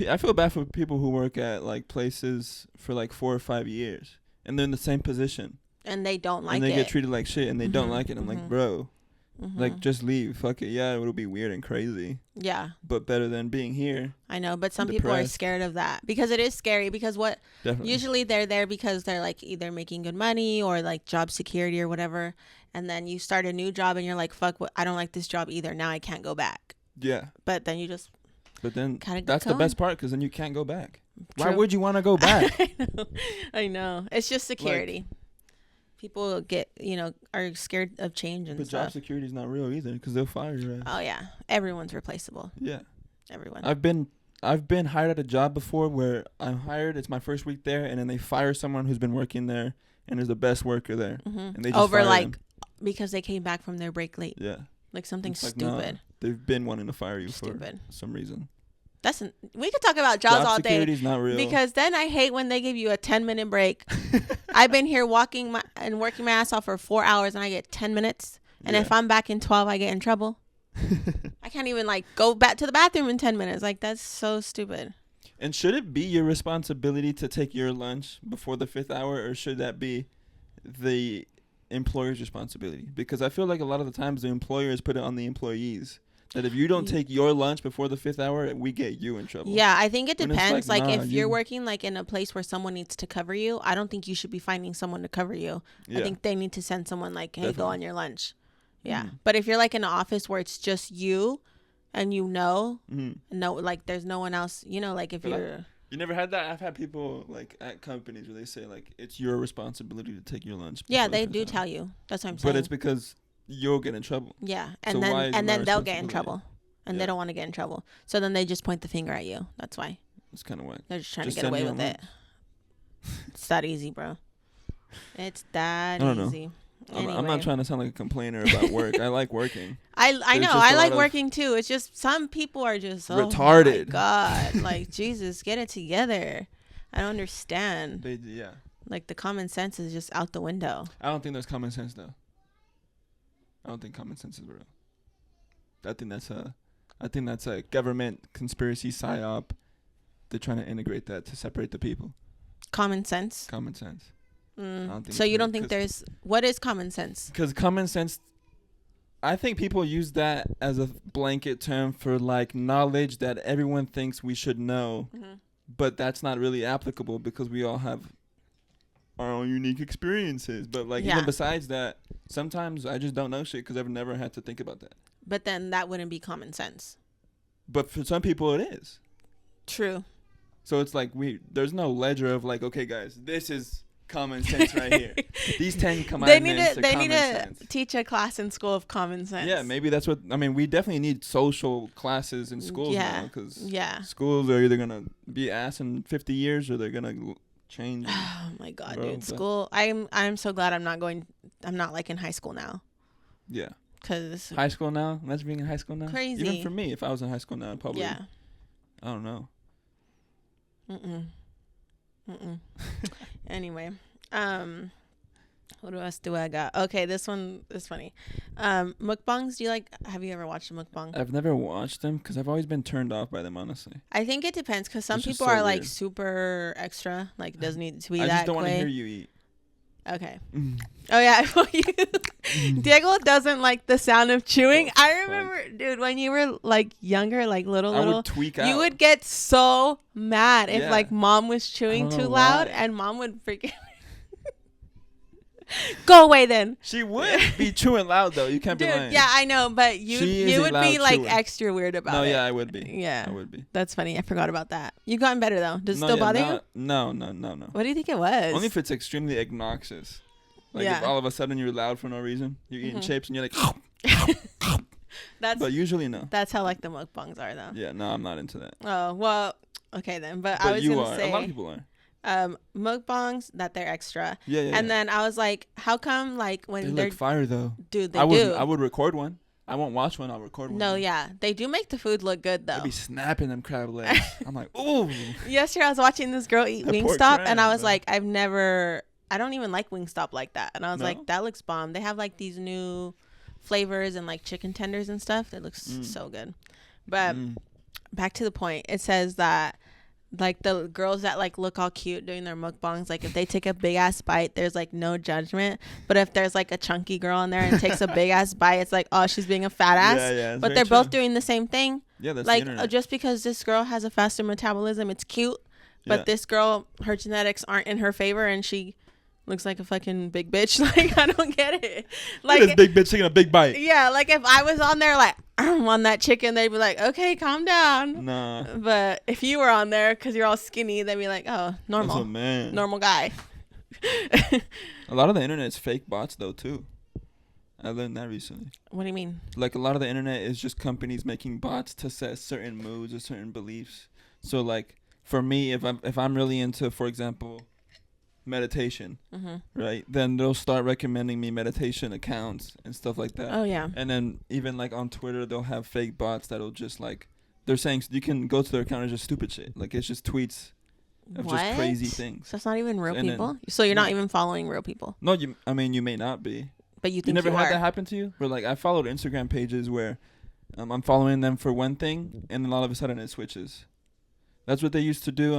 I feel bad for people who work at like places for like 4 or 5 years, and they're in the same position, And they don't like and they it. get treated like shit, and they don't Mhm, like it. I'm mhm. like, bro, like Mhm. just leave. Fuck it. Yeah, it'll be weird and crazy, Yeah, but better than being here. I know, but some people are Depressed. scared of that because it is scary. Because what Definitely. usually they're there because they're like either making good money or like job security or whatever, and then you start a new job and you're like, "Fuck, I don't like this job either. Now I can't go back." Yeah. But then you just But then Kinda that's the going. best part, because then you can't go back. Why True. would you want to go back? I know. It's just security. People get are scared of change and But job stuff. security is not real either, because they'll fire your ass. Oh yeah, everyone's replaceable. Yeah. Everyone. I've been hired at a job before where I'm hired, it's my first week there, and then they fire someone who's been working there and is the best worker there. Mhm. And they just Over fire like them. because they came back from their break late, Yeah. like something It's like, nah. stupid. they've been wanting to fire you Stupid. for some reason. We could talk about jobs all day. Job security is not real. Because then I hate when they give you a 10-minute break. I've been here working my ass off for 4 hours and I get 10 minutes. And if I'm back in 12, I get in trouble. I can't even like go back to the bathroom in 10 minutes. Like, that's so stupid. And should it be your responsibility to take your lunch before the 5th hour, or should that be the employer's responsibility? Because I feel like a lot of the times the employers put it on the employees. That if you don't take your lunch before the 5th hour, we get you in trouble. Yeah, I think it When it's depends. like, Like, nah, if you're working like in a place where someone needs to cover you, I don't think you should be finding someone to cover you. Yeah. I think they need to send someone like, hey, Definitely. go on your lunch. Yeah. Mhm. But if you're like in an office where it's just you and Mhm. no, like there's no one else, like if But you're. You never had that? I've had people like at companies where they say like it's your responsibility to take your lunch. Yeah, before the they 5th do hour. tell you. That's what I'm saying. But it's because you'll get in trouble. Yeah, So why is it my then they'll get in responsibility? trouble, and Yeah. they don't want to get in trouble. So then they just point the finger at you. That's why It's kind of whack. they're just trying Just to get send away me with on it. It's that easy, bro. It's that I don't know. easy. I'm Anyway. not trying to sound like a complainer about work. I like working. I There's know just I a like lot of- working too. It's just some people are just Retarded. Oh my God, like Jesus, get it together. I don't understand. Yeah. Like the common sense is just out the window. I don't think there's common sense though. I don't think common sense is real. I think that's a government conspiracy psyop. They're trying to integrate that to separate the people. Common sense. Common sense. don't think So it's you real, don't think 'cause- there's what is common sense? Because common sense, I think people use that as a blanket term for like knowledge that everyone thinks we should know, but that's not really applicable because we all have our own unique experiences. But like Yeah. even besides that, sometimes I just don't know shit because I've never had to think about that. But then that wouldn't be common sense. But for some people, it is. True. So it's like there's no ledger of like, okay, guys, this is common sense right here. These 10 commandments They need are to common sense. teach a class in school of common sense. Yeah, maybe that's what I mean. We definitely need social classes in schools Yeah. now because Yeah. schools are either gonna be ass in 50 years or they're gonna change. Oh my God, Bro, dude. but- School. I'm so glad I'm not like in high school now. Yeah, 'Cause high school now. Imagine being in high school now. Crazy. Even for me, if I was in high school now, I'd probably. yeah. I don't know. Anyway, what else do I got? Okay, this one is funny. Mukbangs. Have you ever watched a mukbang? I've never watched them because I've always been turned off by them. Honestly, I think it depends because some It's just people so are like weird. super extra. Like it doesn't need to be I that just don't want to quick. hear you eat. Okay. Oh yeah, Diego doesn't like the sound of chewing. Oh, I remember, dude, when you were like younger, like I little, would tweak out. you would get so mad if Yeah. like mom was chewing don't too know loud, why. and mom would freaking go away then. She would be chewing loud though. You can't be Dude, lying. yeah, I know, but She you is a would be loud like chewer. extra weird about No, it. yeah, I would be. Yeah. I would be. That's funny. I forgot about that. You've gotten better though. Does it No, still yeah, bother you? No. What do you think it was? Only if it's extremely obnoxious. Like Yeah. if all of a sudden you're loud for no reason. You're eating chips and you're like, that's but usually no. that's how like the mukbangs are though. Yeah, no, I'm not into that. Oh well, okay then. But I But was you gonna are. say A lot of people are. mukbangs that they're extra. Yeah, yeah. And yeah. then I was like, how come like they when they're look fire though. dude they I do. would record one. I won't watch one. I'll record one. No, yeah, they do make the food look good though. I'd be snapping them crab legs. I'm like, ooh. Yesterday I was watching this girl eat That poor Wingstop, and I crab, was bro. like, I don't even like Wingstop like that. And I was No? like, that looks bomb. They have like these new flavors and like chicken tenders and stuff. That looks so good. But back to the point, it says that like the girls that like look all cute doing their mukbangs, like if they take a big ass bite, there's like no judgment. But if there's like a chunky girl in there and takes a big ass bite, it's like, oh, she's being a fat ass. Yeah, yeah. it's But very they're both true. doing the same thing. Yeah, that's Like the internet. just because this girl has a faster metabolism, it's cute. But Yeah. this girl, her genetics aren't in her favor, and she looks like a fucking big bitch. Like I don't get it. Look at this Like big bitch taking a big bite. yeah, like if I was on there like on that chicken, they'd be like, okay, calm down. Nah. But if you were on there because you're all skinny, they'd be like, oh, That's a normal, man. normal guy. A lot of the internet is fake bots though too. I learned that recently. What do you mean? Like a lot of the internet is just companies making bots to set certain moods or certain beliefs. So like for me, if I'm really into, for example, meditation, Mm-hmm. right? Then they'll start recommending me meditation accounts and stuff like that. Oh yeah. And then even like on Twitter, they'll have fake bots that'll just like, they're saying you can go to their account and just stupid shit. Like it's just tweets of What? just crazy things. So it's not even real And then- people. So you're not No. even following real people, No, I mean, you may not be. but you You think never you had are. that happen to you? Where like I followed Instagram pages where I'm following them for one thing, and then all of a sudden it switches. That's what they used to do.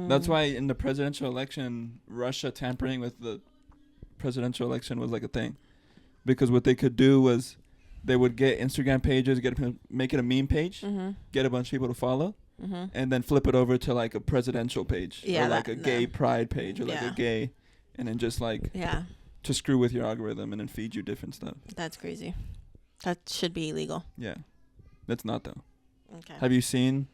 That's why in the presidential election, Russia tampering with the presidential election was like a thing, because what they could do was they would get Instagram pages, make it a meme page, Mm-hmm. get a bunch of people to follow, Mm-hmm. and then flip it over to like a presidential page, Yeah, or like that- a gay pride page, or like Yeah. a gay, and then just like Yeah, to screw with your algorithm and then feed you different stuff. that's crazy. That should be illegal. Yeah, that's not though. Okay. Have you seen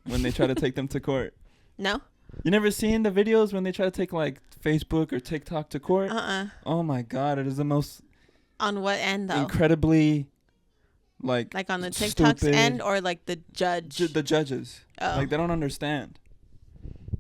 when they try to take them to court? No. You never seen the videos when they try to take like Facebook or TikTok to court? Oh my God, it is the most On what end though? incredibly like Like on the TikTok's stupid- end or like the judge? the judges. Oh. Like they don't understand.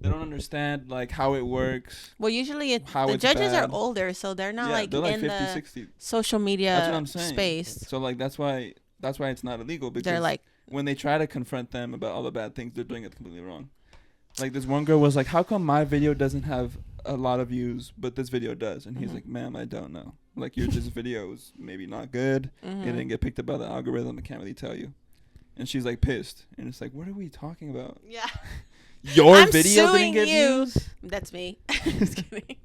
They don't understand like how it works. Well, usually How the it's judges are bad. older, so they're not Yeah, like they're like in 50, the 60. social media That's what I'm saying. space. So like that's why it's not illegal, because They're like, when they try to confront them about all the bad things, they're doing it completely wrong. Like this one girl was like, "How come my video doesn't have a lot of views, but this video does?" And he's Mhm. like, "Ma'am, I don't know. Like your just video is maybe not good. mhm. It didn't get picked up by the algorithm. I can't really tell you." And she's like pissed, and it's like, "What are we talking about? Yeah, Your I'm video suing didn't get you." views?" That's me. Just kidding.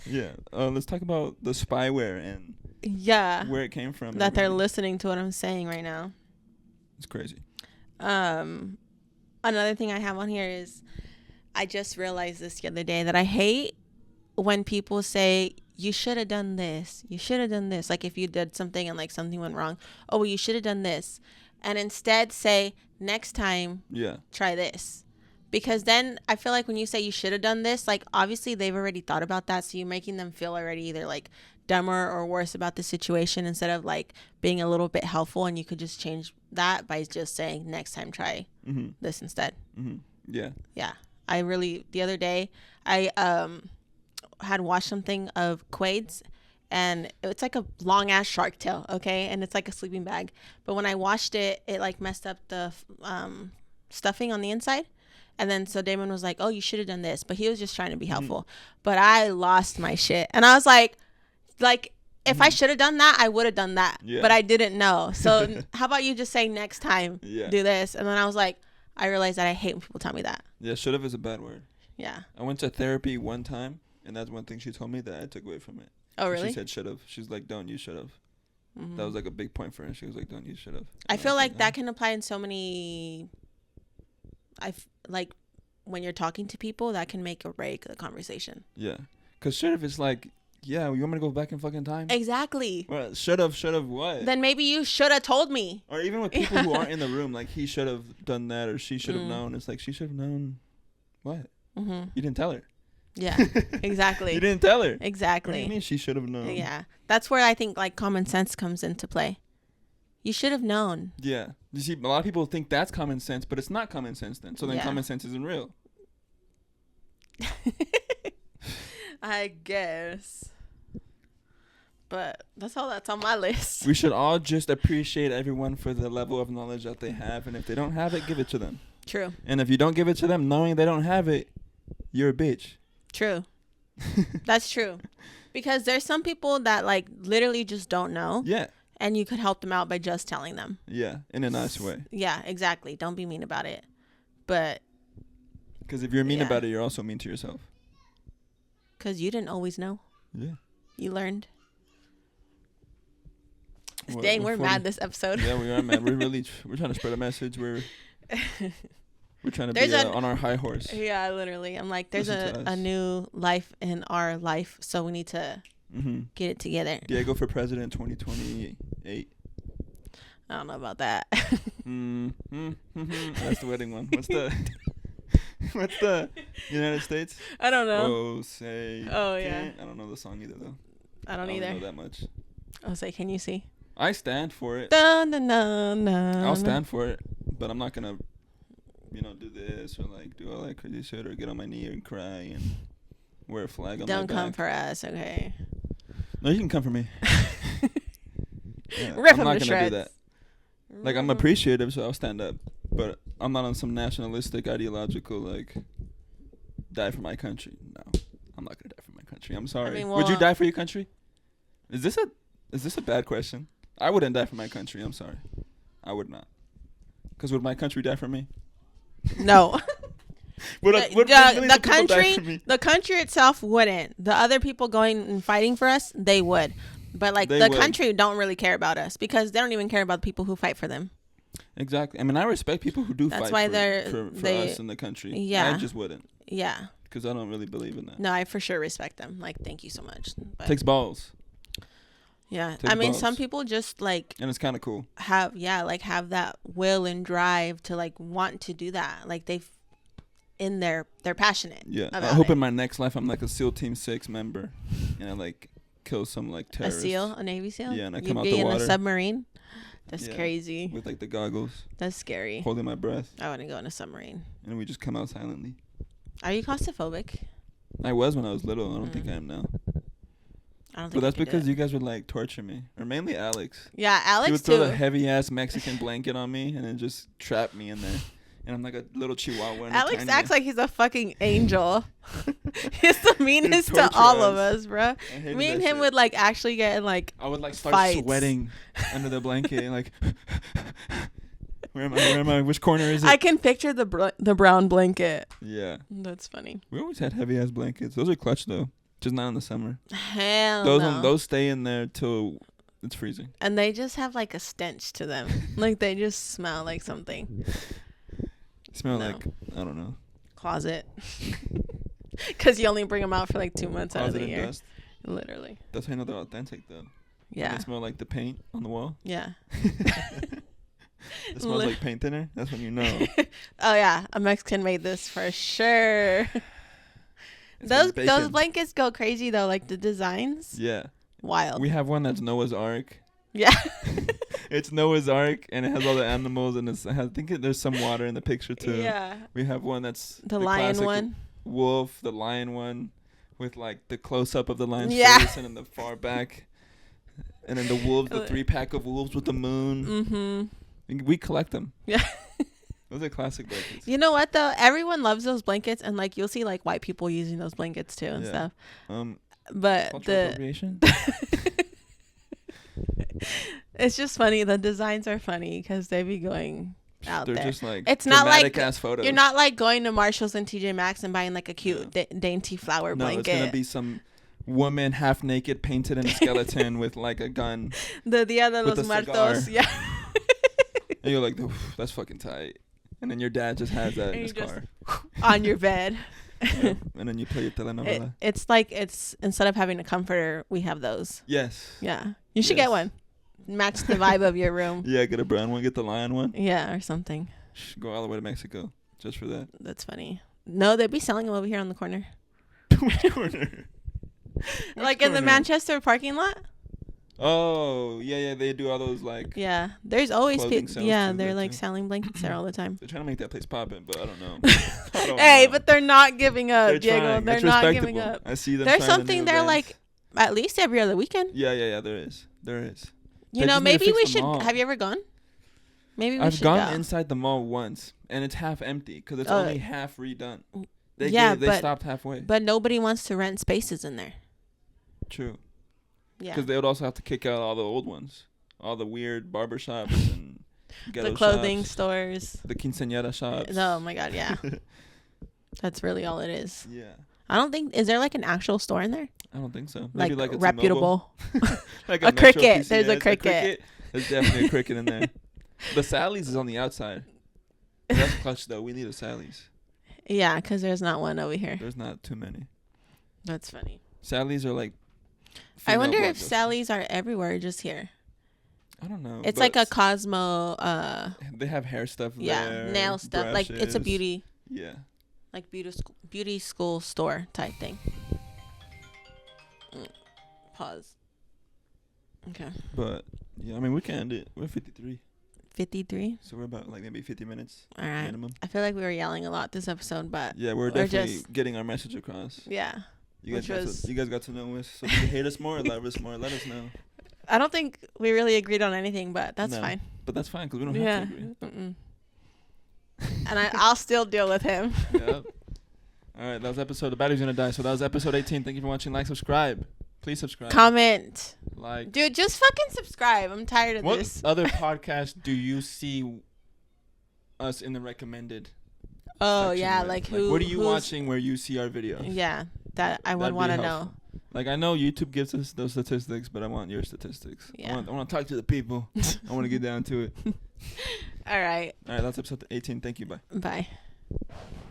Yeah. Let's talk about the spyware and Yeah, where it came from. that they're and- listening to what I'm saying right now. It's crazy. Another thing I have on here is I just realized this the other day that I hate when people say you should have done this, you should have done this. Like if you did something and like something went wrong, oh well, you should have done this, and instead say next time Yeah. try this. Because then I feel like when you say you should have done this, like obviously they've already thought about that, so you're making them feel already either like dumber or worse about the situation instead of like being a little bit helpful, and you could just change that by just saying next time try Mhm. this instead. Mhm. Yeah. Yeah. I really the other day I had watched something of Quaid's, and it's like a long ass shark tail, okay? And it's like a sleeping bag. But when I washed it, it like messed up the stuffing on the inside. And then so Damon was like, "Oh, you should have done this," but he was just trying to be helpful. But I lost my shit, and I was like, if I should have done that, I would have done that. Yeah. But I didn't know. So how about you just say next time, Yeah. do this? And then I was like, I realized that I hate when people tell me that. Yeah. Should have is a bad word. Yeah. I went to therapy one time, and that's one thing she told me that I took away from it. Oh, really? She said should have. She's like, "Don't use should have." Mhm. That was like a big point for her. She was like, "Don't use should have." I feel like that can apply in so many. Like when you're talking to people, that can make or break the conversation. Yeah, because should have is like, yeah, you want me to go back in fucking time? Exactly. Well, should have what? Then maybe you should have told me. Or even with people who aren't in the room, like he should have done that or she should have Mm. known. It's like she should have known. What? Mm-hmm. You didn't tell her. Yeah. Exactly. You didn't tell her. What do Exactly. you mean she should have known? Yeah. That's where I think like common sense comes into play. You should have known. Yeah. You see, a lot of people think that's common sense, but it's not common sense then. So then Yeah. common sense isn't real. I guess. But that's all that's on my list. We should all just appreciate everyone for the level of knowledge that they have, and if they don't have it, give it to them. True. And if you don't give it to them knowing they don't have it, you're a bitch. True. That's true. Because there's some people that like literally just don't know, Yeah. and you could help them out by just telling them. Yeah. In a nice way. Yeah, exactly. Don't be mean about it. But Because if you're mean Yeah. about it, you're also mean to yourself. because you didn't always know, Yeah. you learned. What- Dang, what we're 40 mad this episode. Yeah, we are mad. We're really we're trying to spread a message. We're trying to There's be a- on our high horse. Yeah, literally. I'm like, there's Listen to a us. new life in our life, so we need to Mm-hmm. get it together. Diego for president 2028. I don't know about that. That's the wedding one. What's the what's the United States? I don't know. Oh, say. Oh, yeah. can't. I don't know the song either though. I don't know either. that much. I was like, can you see? I stand for it. Dun, dun, dun, dun, I'll dun. stand for it, but I'm not gonna, do this or like do all that crazy shit or get on my knee and cry and wear a flag on my Don't come back. for us, okay? No, you can come for me. Yeah, Rip I'm him not to gonna shreds. do that. Like, I'm appreciative, so I'll stand up. But I'm not on some nationalistic, ideological, like, die for my country. No, I'm not gonna die for my country. I'm sorry. mean, Would you well- die for your country? Is this a bad question? I wouldn't die for my country. I'm sorry. I would not. Because would my country die for me? No. Would The country, the country itself wouldn't. The other people going and fighting for us, they would. But like They the would. country don't really care about us because they don't even care about the people who fight for them. Exactly. I mean, I respect people who do That's fight why for they us in the country. Yeah. I just wouldn't. Yeah. Because I don't really believe in that. No, I for sure respect them. Like, thank you so much. But Takes balls. yeah, takes I mean, balls. some people just like And it's kind of cool. have that will and drive to like want to do that. Like they're passionate. Yeah. I about hope it. in my next life I'm like a SEAL Team 6 member. And I like kill some like A terrorist. SEAL, a Navy SEAL. Yeah, and I You'd come out be the in water. a submarine. That's Yeah. crazy. With like the goggles. That's scary. Holding my breath. I want to go in a submarine. And we just come out silently. Are you claustrophobic? I was when I was little. I don't think I am now. I don't think. But that's I could do because it. you guys would like torture me. Or mainly Alex. Yeah, He Alex would throw too. the heavy ass Mexican blanket on me and then just trap me in there. And I'm like a little chihuahua. in a Alex tiny- acts like he's a fucking angel. He's the meanest to torture all of us. us, bro. I hated Me and that him shit. would like actually get in like I would like start fights. sweating under the blanket and like where am I? Which corner is it? I can picture the brown blanket. Yeah. That's funny. We always had heavy ass blankets. Those are clutch though. Just not in the summer. Hell Those no. those stay in there till it's freezing. And they just have like a stench to them. Like they just smell like something. Smell No. like I don't know. Closet. Because you only bring them out for like 2 months out of Closet the and year. dust. Literally. That's how you know they're authentic though. Yeah. They smell like the paint on the wall. Yeah. It smells like paint thinner. That's when you know. Oh yeah, a Mexican made this for sure. It's Those been bacon. blankets go crazy though, like the designs. Yeah. Wild. We have one that's Noah's Ark. Yeah. It's Noah's Ark and it has all the animals and I think there's some water in the picture too. Yeah. We have one that's The lion classic one. wolf, the lion one, with like the close up of the lion's Yeah. face and in the far back, and then the wolves, the 3-pack of wolves with the moon. Mm-hmm. We collect them. Yeah. Those are classic blankets. You know what though? Everyone loves those blankets, and like you'll see like white people using those blankets too and Yeah. stuff. Um, But cultural appropriation. it's just funny. The designs are funny because they be going out They're there. just like It's not like dramatic ass photos. You're not like going to Marshalls and TJ Maxx and buying like a cute dainty flower No, blanket. it's gonna be some woman half naked painted in a skeleton with like a gun, the Dia de with los a Muertos. cigar. Yeah. and you're like, "Oof, that's fucking tight. And then your dad just has that And in his you just- car. On your bed. Yeah. And then you play your telenovela. It's like instead of having a comforter, we have those. Yes. Yeah. You should Yes. get one. Match the vibe of your room. Yeah, get a brown one, get the lion one. Yeah, or something. Go all the way to Mexico just for that. That's funny. No, they'd be selling them over here on the corner. Which corner? Like in the corner? Manchester parking lot? Oh, yeah, they do all those like. Yeah. There's always Clothing people. sales Yeah, too, they're there, like too. selling blankets there all the time. They're trying to make that place poppin', but I don't know. I don't Hey, know. but they're not giving up, They're Diego. trying. They're It's not respectable. giving up. I see them. There's trying the something new there events. like at least every other weekend. Yeah, there is. You They know, just need to maybe fix we the should. mall. Have you ever gone? Maybe we I've should gone go. inside the mall once, and it's half empty because it's Oh. only half redone. They Yeah, they but- stopped halfway. But nobody wants to rent spaces in there. True. Yeah. Because they would also have to kick out all the old ones, all the weird barber shops and ghetto The clothing shops, stores. the quinceañera shops. Oh my god, yeah. That's really all it is. Yeah, I don't think is there like an actual store in there? I don't think so. Like Maybe like a T-Mobile. reputable. Like A Metro Cricket. There's a PCS, Cricket. There's definitely a Cricket in there. The Sally's is on the outside. That's clutch though. We need a Sally's. Yeah, because there's not one over here. There's not too many. That's funny. Sally's are like. I wonder female if blockbusters. Sally's are everywhere, just here. I don't know. It's but like a Cosmo. They have hair stuff Yeah, there. nail stuff. Like it's a brushes. beauty, Yeah. like beauty school store type thing. Pause. Okay. But yeah, I mean we can end it. We're 53, 53. so we're about like maybe 50 minutes All right. minimum. I feel like we were yelling a lot this episode, but Yeah, we're Or definitely just- getting our message across. yeah. You guys, Which was- you guys got to know us. So do you hate us more or love us more? Let us know. I don't think we really agreed on anything, but that's No. fine. But that's fine because we don't Yeah. have to agree. Mm-mm. And I'll still deal with him. Yep. All right, that was episode. The battery's gonna die. So that was episode 18. Thank you for watching. Like, subscribe. Please subscribe. Comment. Like. Dude, just fucking subscribe. I'm tired of What this. other podcast do you see us in the recommended? Oh, section yeah. with? Like who? What are you who's- watching where you see our videos? Yeah. That I would That'd be want to know. helpful. Like, I know YouTube gives us those statistics, but I want your statistics. Yeah. I want to talk to the people. I want to get down to it. All right. All right, that's episode 18. Thank you. Bye. Bye.